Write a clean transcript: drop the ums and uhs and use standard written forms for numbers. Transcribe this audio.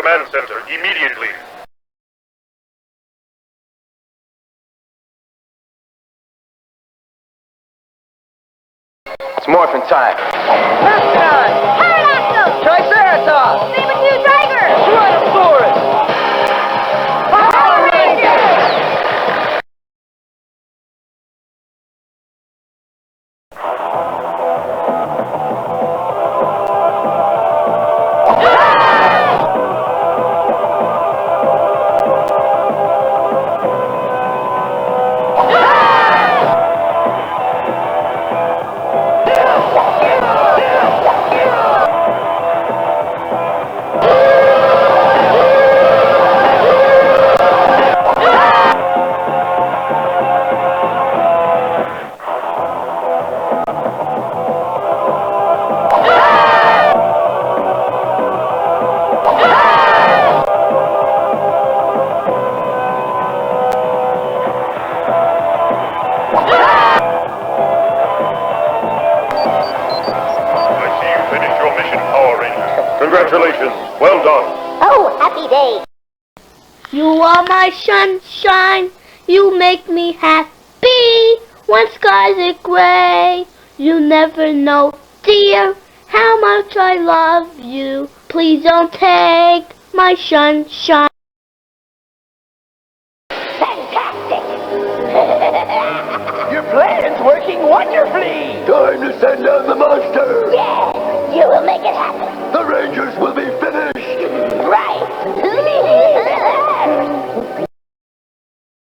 command center immediately. It's morphin' time. Mastodon! Pterodactyl! Triceratops! Saber-tooth tiger! Tyrannosaurus! Power Rangers! Congratulations. Well done. Oh, happy day. You are my sunshine, you make me happy. When skies are gray, you never know, dear, how much I love you. Please don't take my sunshine. Fantastic! Your plan's working wonderfully! Time to send down the monster! Yeah, you will make it happen.